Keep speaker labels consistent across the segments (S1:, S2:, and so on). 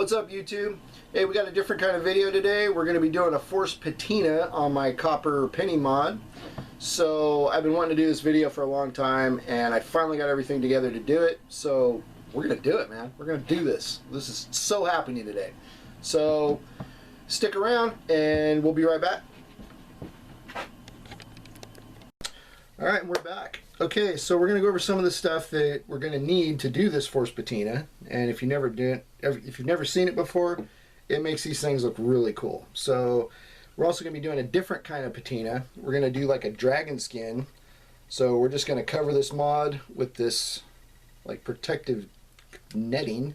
S1: What's up, YouTube? Hey, we got a different kind of video today. We're going to be doing a forced patina on my copper penny mod. So I've been wanting to do this video for a long time, and I finally got everything together to do it. So we're going to do it, man. We're going to do this. This is so happening today. So stick around and we'll be right back. Alright, we're back. Okay, so we're going to go over some of the stuff that we're going to need to do this forced patina. And if you've never seen it before, it makes these things look really cool. So we're also going to be doing a different kind of patina. We're going to do like a dragon skin. So we're just going to cover this mod with this like protective netting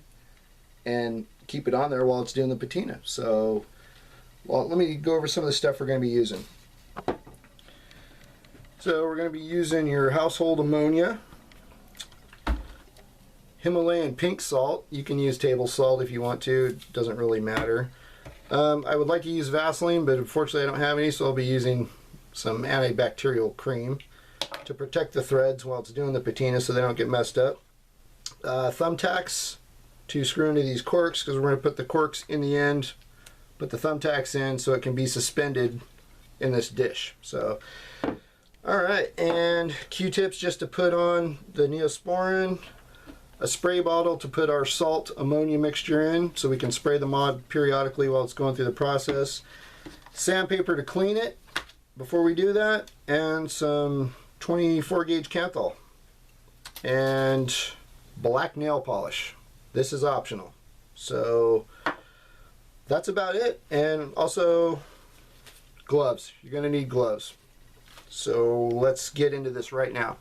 S1: and keep it on there while it's doing the patina. So well, let me go over some of the stuff we're going to be using. So we're going to be using your household ammonia, Himalayan pink salt. You can use table salt if you want to. It doesn't really matter. I would like to use Vaseline, but unfortunately I don't have any, so I'll be using some antibacterial cream to protect the threads while it's doing the patina so they don't get messed up. Thumbtacks to screw into these corks, because we're going to put the corks in the end, put the thumbtacks in so it can be suspended in this dish. So alright, and Q-tips just to put on the Neosporin, a spray bottle to put our salt ammonia mixture in so we can spray the mod periodically while it's going through the process, sandpaper to clean it before we do that, and some 24 gauge Kanthal, and black nail polish. This is optional. So that's about it. And also gloves. You're going to need gloves. So let's get into this right now.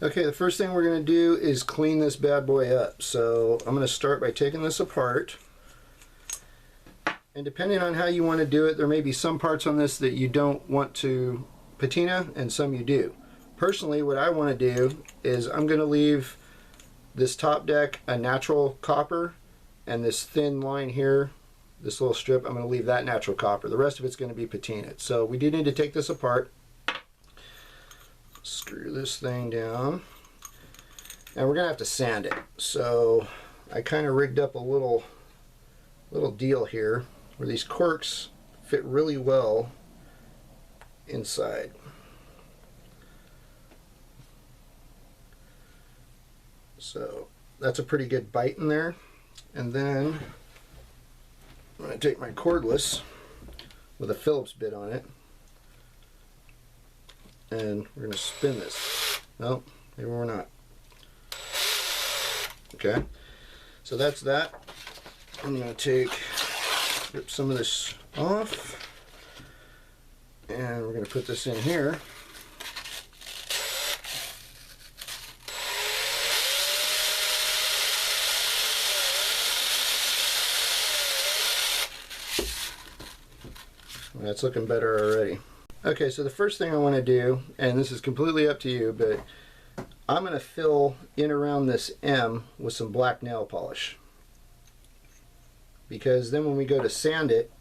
S1: Okay, the first thing we're going to do is clean this bad boy up. So I'm going to start by taking this apart. And depending on how you want to do it, there may be some parts on this that you don't want to patina and some you do. Personally, what I want to do is I'm going to leave this top deck a natural copper, and this thin line here, this little strip, I'm going to leave that natural copper. The rest of it's going to be patinaed. So we do need to take this apart. Screw this thing down. And we're going to have to sand it. So I kind of rigged up a little deal here where these corks fit really well inside. So that's a pretty good bite in there. And then I'm going to take my cordless with a Phillips bit on it, and we're going to spin this. No, maybe we're not. Okay, so that's that. I'm going to rip some of this off, and we're going to put this in here. That's looking better already. Okay, so the first thing I want to do, and this is completely up to you, but I'm going to fill in around this M with some black nail polish. Because then when we go to sand it,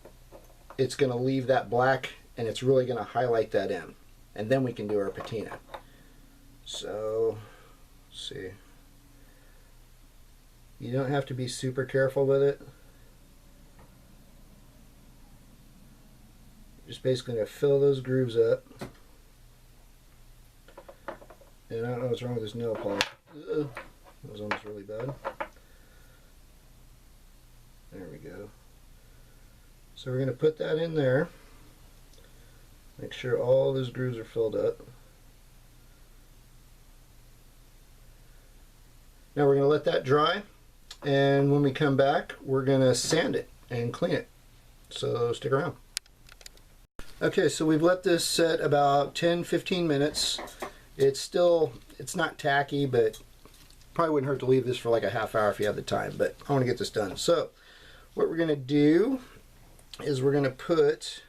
S1: it's going to leave that black and it's really going to highlight that M. And then we can do our patina. So, let's see. You don't have to be super careful with it. Just basically going to fill those grooves up. And I don't know what's wrong with this nail polish. That was almost really bad. There we go. So we're going to put that in there. Make sure all those grooves are filled up. Now we're going to let that dry. And when we come back, we're going to sand it and clean it. So stick around. Okay, so we've let this set about 10-15 minutes. It's not tacky, but probably wouldn't hurt to leave this for like a half hour if you have the time, but I want to get this done. So what we're going to do is we're going to put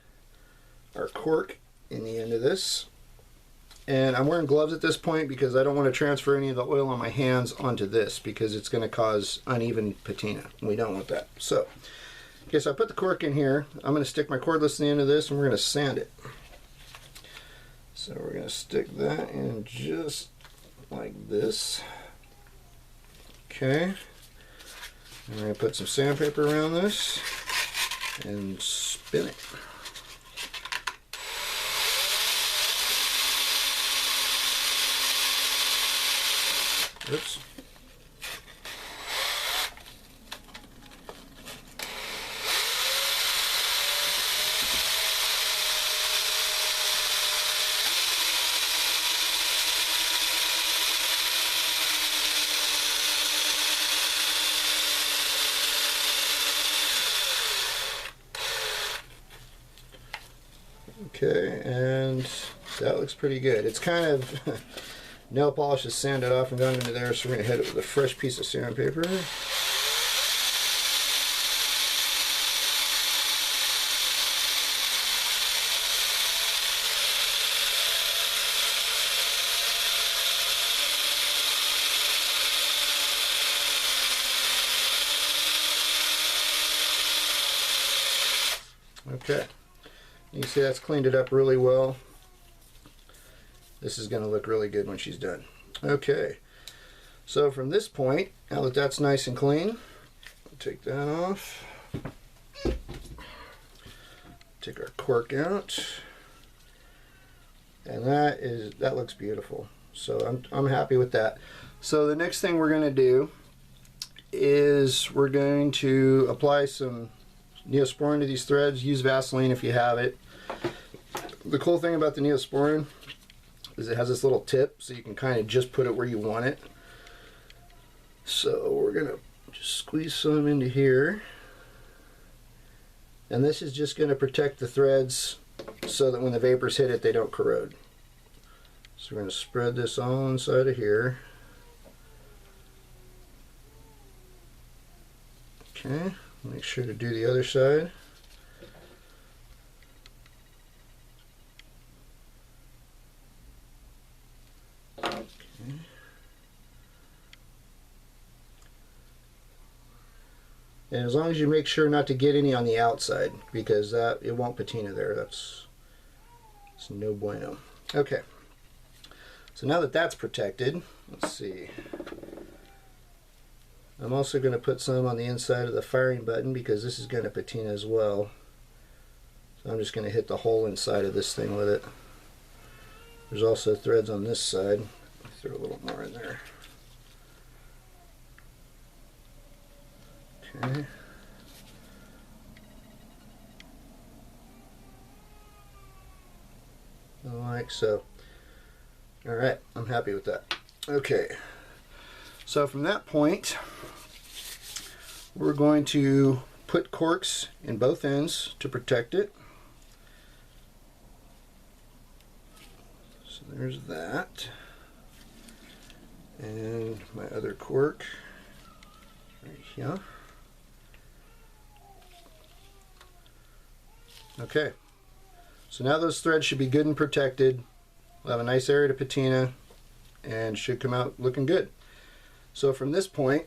S1: our cork in the end of this. And I'm wearing gloves at this point because I don't want to transfer any of the oil on my hands onto this because it's going to cause uneven patina. We don't want that. So okay, so I put the cork in here. I'm going to stick my cordless in the end of this and we're going to sand it. So we're going to stick that in just like this. Okay. And we're going to put some sandpaper around this and spin it. Oops. Okay, and that looks pretty good. It's kind of nail polish is sanded off and gone into there, so we're going to hit it with a fresh piece of sandpaper. Okay. You see that's cleaned it up really well. This is going to look really good when she's done. Okay, so from this point, now that that's nice and clean, take that off. Take our cork out. And that looks beautiful. So I'm happy with that. So the next thing we're going to do is we're going to apply some Neosporin to these threads. Use Vaseline if you have it. The cool thing about the Neosporin is it has this little tip, so you can kind of just put it where you want it. So we're gonna just squeeze some into here, and this is just going to protect the threads so that when the vapors hit it, they don't corrode. So we're going to spread this all inside of here. Okay, make sure to do the other side. And as long as you make sure not to get any on the outside, because it won't patina there. It's no bueno. Okay. So now that that's protected, let's see. I'm also going to put some on the inside of the firing button because this is going to patina as well. So I'm just going to hit the whole inside of this thing with it. There's also threads on this side. Throw a little more in there. Okay. Like so. Alright, I'm happy with that. Okay. So from that point, we're going to put corks in both ends to protect it. So there's that. And my other cork right here. Okay, so now those threads should be good and protected. We'll have a nice area to patina and should come out looking good. So from this point,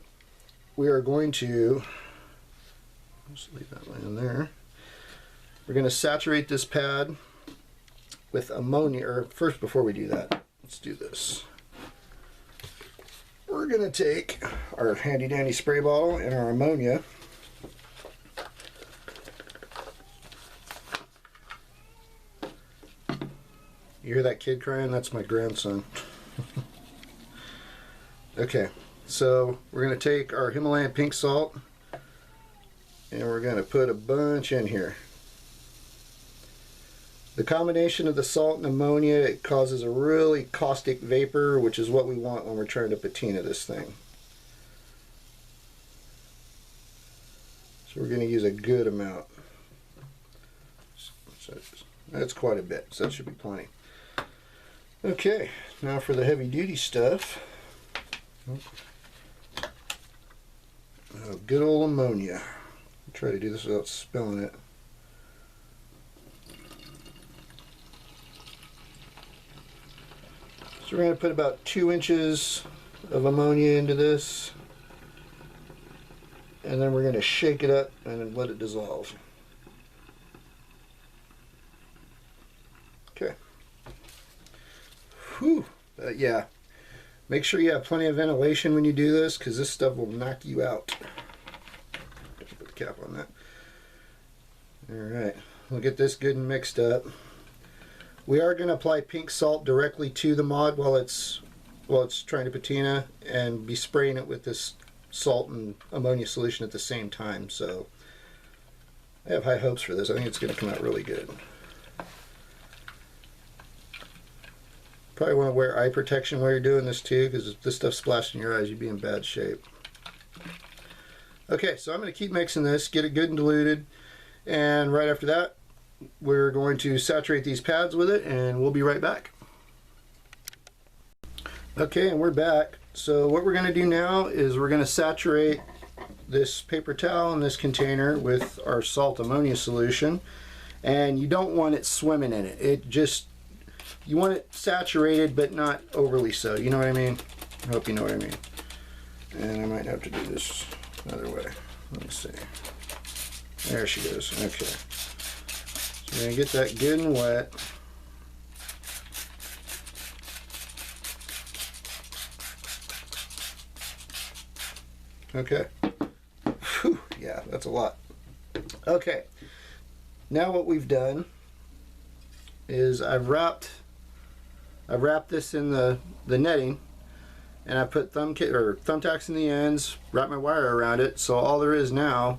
S1: we are going to just leave that laying there. We're going to saturate this pad with ammonia, or first before we do that, let's do this. We're going to take our handy dandy spray bottle and our ammonia. You hear that kid crying? That's my grandson. Okay, so we're going to take our Himalayan pink salt and we're going to put a bunch in here. The combination of the salt and ammonia, it causes a really caustic vapor, which is what we want when we're trying to patina this thing. So we're going to use a good amount. So that's quite a bit, so that should be plenty. Okay, now for the heavy duty stuff. Good old ammonia. I'll try to do this without spilling it. So we're going to put about 2 inches of ammonia into this, and then we're going to shake it up and let it dissolve. Okay. Whew. Yeah. Make sure you have plenty of ventilation when you do this, because this stuff will knock you out. put the cap on that. Alright, we'll get this good and mixed up. We are going to apply pink salt directly to the mod while it's trying to patina, and be spraying it with this salt and ammonia solution at the same time. So I have high hopes for this. I think it's going to come out really good. Probably want to wear eye protection while you're doing this too, because if this stuff splashed in your eyes, you'd be in bad shape. Okay, so I'm going to keep mixing this, get it good and diluted, and right after that we're going to saturate these pads with it, and we'll be right back. Okay, and we're back. So what we're going to do now is we're going to saturate this paper towel in this container with our salt ammonia solution, and you don't want it swimming in it. You want it saturated, but not overly so. You know what I mean? I hope you know what I mean. And I might have to do this another way. Let me see. There she goes. Okay. So we're going to get that good and wet. Okay. Whew, yeah, that's a lot. Okay. Now what we've done is I've wrapped this in the netting, and I put thumbtacks in the ends, wrap my wire around it. So all there is now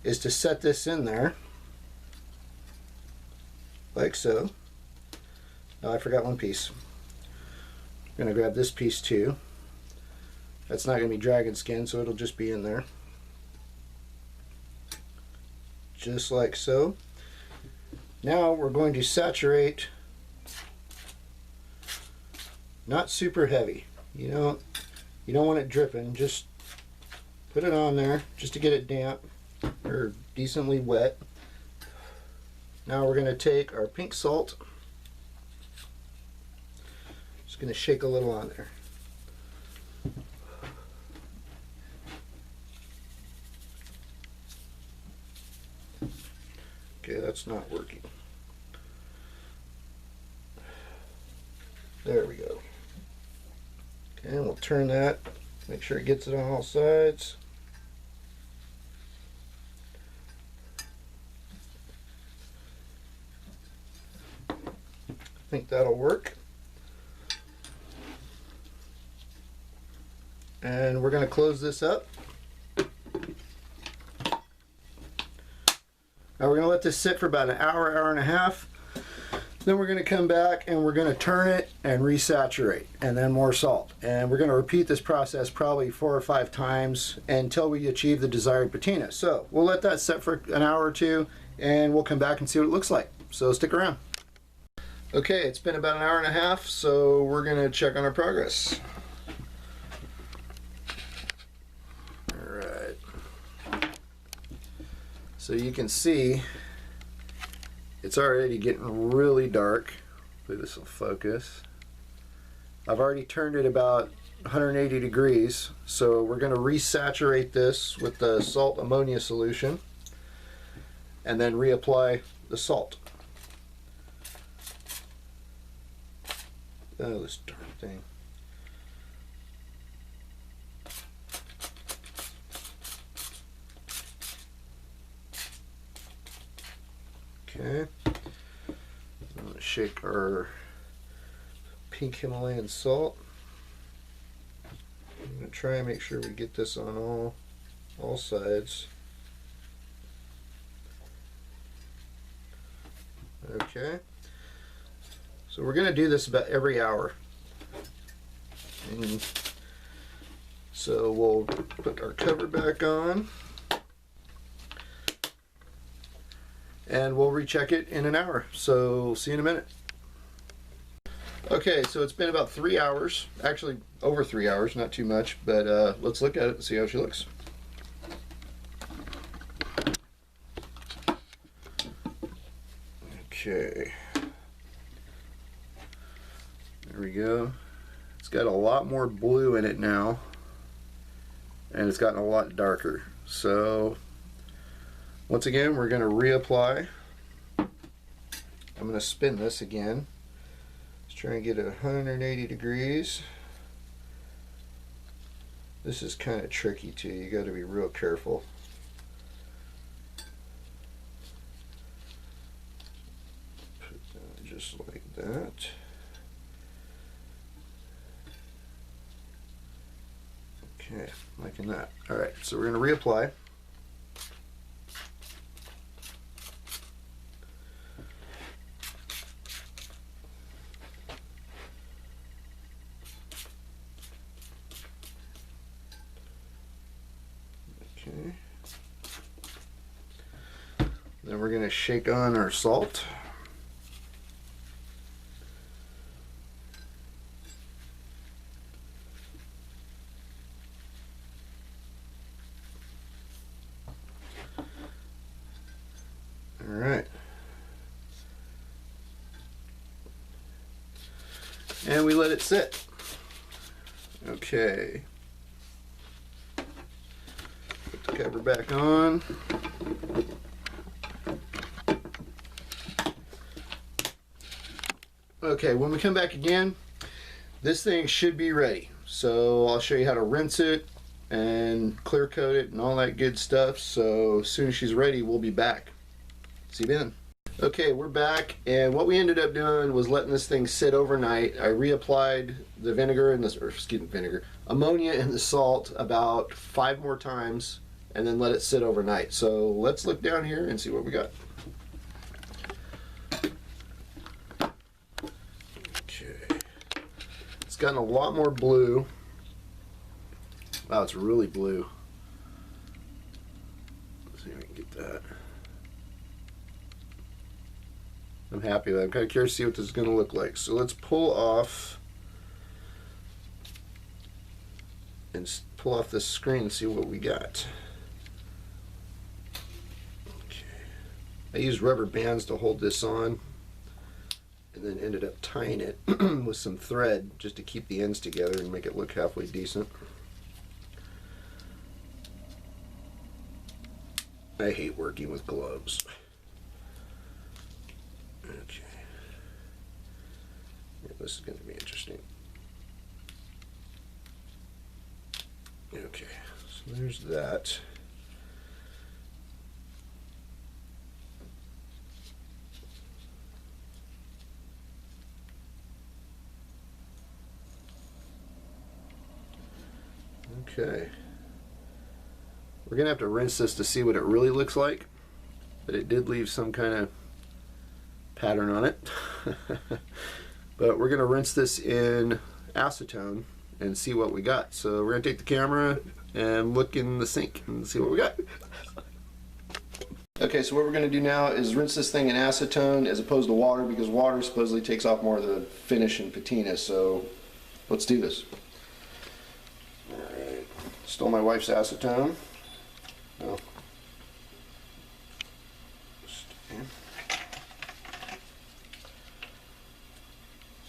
S1: is to set this in there like so. Oh, I forgot one piece. I'm gonna grab this piece too. That's not gonna be dragon skin, so it'll just be in there. Just like so. Now we're going to saturate, not super heavy. You don't want it dripping, just put it on there just to get it damp or decently wet. Now we're going to take our pink salt, just going to shake a little on there. Okay, that's not working. There we go. Okay, and we'll turn that, make sure it gets it on all sides. I think that'll work. And we're going to close this up. Now we're going to let this sit for about an hour, hour and a half. Then we're going to come back and we're going to turn it and resaturate, and then more salt. And we're going to repeat this process probably 4 or 5 times until we achieve the desired patina. So we'll let that sit for an hour or two, and we'll come back and see what it looks like. So stick around. Okay, it's been about an hour and a half, so we're going to check on our progress. Alright. So you can see it's already getting really dark. Hopefully this will focus. I've already turned it about 180 degrees, so we're going to resaturate this with the salt ammonia solution and then reapply the salt. Oh, this darn thing. Okay. I'm going to shake our pink Himalayan salt. I'm going to try and make sure we get this on all sides. Okay. So we're going to do this about every hour. And so we'll put our cover back on. And we'll recheck it in an hour. So see you in a minute. Okay, so it's been about 3 hours. Actually, over 3 hours, not too much. But let's look at it and see how she looks. Okay. There we go. It's got a lot more blue in it now, and it's gotten a lot darker. So once again, we're going to reapply. I'm going to spin this again. Let's try and get it 180 degrees. This is kind of tricky too. You got to be real careful. Okay, liking that. All right, so we're going to reapply. Okay. Then we're going to shake on our salt. All right. And we let it sit. Okay. Put the cover back on. Okay, when we come back again, this thing should be ready. So I'll show you how to rinse it and clear coat it and all that good stuff. So as soon as she's ready, we'll be back. See you then. Okay, we're back, and what we ended up doing was letting this thing sit overnight. I reapplied the vinegar and ammonia and the salt about 5 more times, and then let it sit overnight. So let's look down here and see what we got. Okay, it's gotten a lot more blue. Wow, it's really blue. Let's see if I can get that. I'm happy with it. I'm kind of curious to see what this is going to look like. So let's pull off this screen and see what we got. Okay. I used rubber bands to hold this on, and then ended up tying it with some thread just to keep the ends together and make it look halfway decent. I hate working with gloves. Okay. Yeah, this is going to be interesting. Okay, so there's that. Okay. We're going to have to rinse this to see what it really looks like, but it did leave some kind of pattern on it. But we're going to rinse this in acetone and see what we got. So we're going to take the camera and look in the sink and see what we got. Okay, so what we're going to do now is rinse this thing in acetone as opposed to water, because water supposedly takes off more of the finish in patina. So let's do this. Alright, stole my wife's acetone. Oh.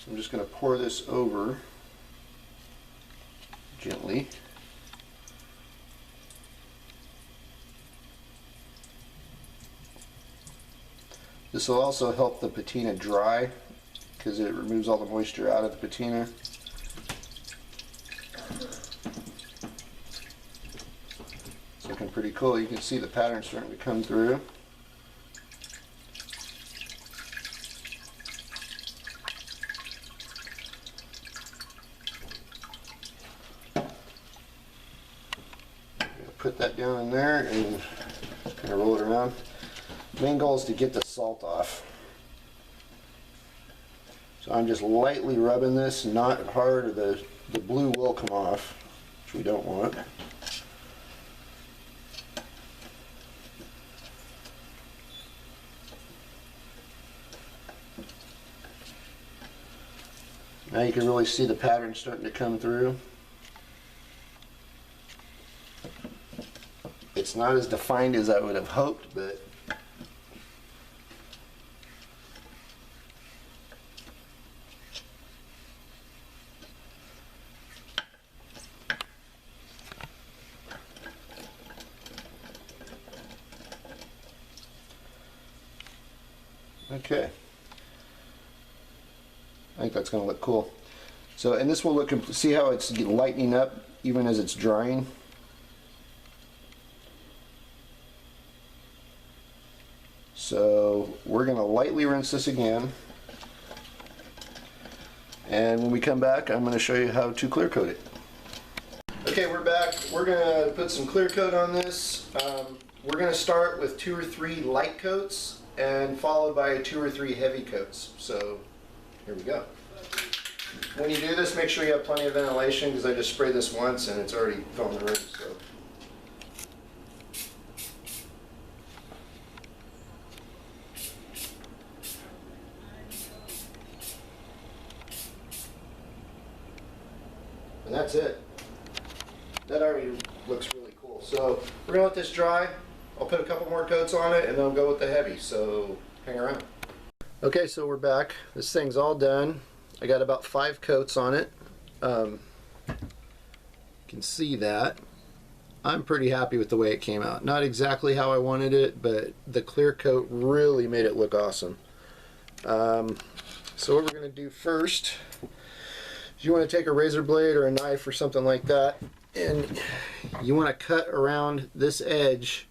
S1: So I'm just going to pour this over gently. This will also help the patina dry because it removes all the moisture out of the patina. It's looking pretty cool. You can see the pattern starting to come through. Put that down in there and kind of roll it around. Main goal is to get the salt off. So I'm just lightly rubbing this, not hard, or the blue will come off, which we don't want. Now you can really see the pattern starting to come through. It's not as defined as I would have hoped, but okay. I think that's going to look cool. So, and this will look, see how it's lightening up even as it's drying? So we're going to lightly rinse this again, and when we come back I'm going to show you how to clear coat it. Okay, we're back. We're going to put some clear coat on this. We're going to start with 2 or 3 light coats and followed by 2 or 3 heavy coats. So here we go. When you do this, make sure you have plenty of ventilation because I just sprayed this once and it's already filling the room. So. And that's it. That already looks really cool. So we're gonna let this dry. I'll put a couple more coats on it and then I'll go with the heavy. So hang around. Okay, so we're back. This thing's all done. I got about 5 coats on it. You can see that. I'm pretty happy with the way it came out. Not exactly how I wanted it, but the clear coat really made it look awesome. So what we're gonna do first, you want to take a razor blade or a knife or something like that, and you want to cut around this edge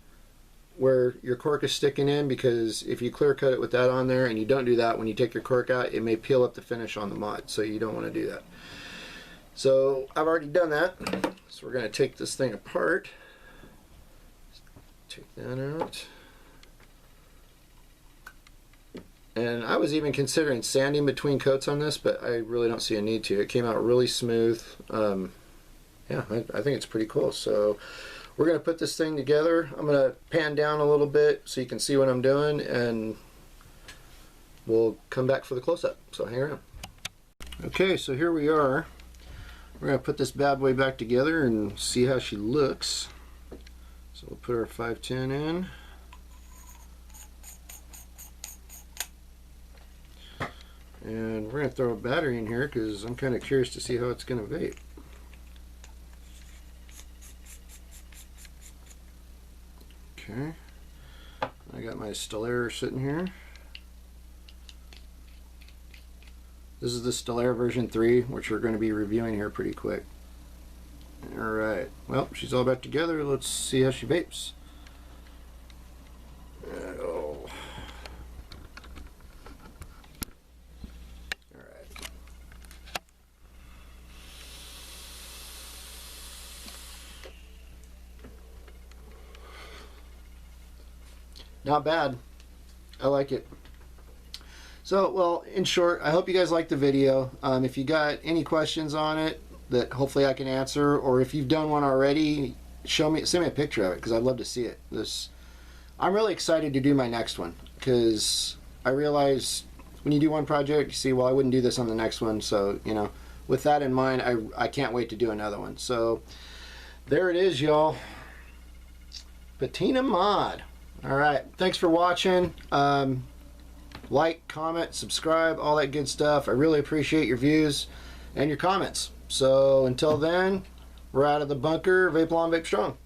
S1: where your cork is sticking in, because if you clear coat it with that on there and you don't do that, when you take your cork out, it may peel up the finish on the mod, so you don't want to do that. So I've already done that, so we're going to take this thing apart. Take that out. And I was even considering sanding between coats on this, but I really don't see a need to. It came out really smooth. Yeah, I think it's pretty cool. So we're going to put this thing together. I'm going to pan down a little bit so you can see what I'm doing, and we'll come back for the close-up. So hang around. Okay, so here we are. We're going to put this bad boy back together and see how she looks. So we'll put our 510 in. And we're going to throw a battery in here because I'm kind of curious to see how it's going to vape. Okay. I got my Stellaire sitting here. This is the Stellaire version 3, which we're going to be reviewing here pretty quick. Alright. Well, she's all back together. Let's see how she vapes. Oh. Not bad. I like it. So, well, in short, I hope you guys liked the video. If you got any questions on it that hopefully I can answer, or if you've done one already, send me a picture of it because I'd love to see it. I'm really excited to do my next one because I realize when you do one project, you see, well, I wouldn't do this on the next one. So, you know, with that in mind, I can't wait to do another one. So, there it is, y'all. Patina mod. Alright, thanks for watching. Like, comment, subscribe, all that good stuff. I really appreciate your views and your comments. So until then, we're out of the bunker. Vape long, vape strong.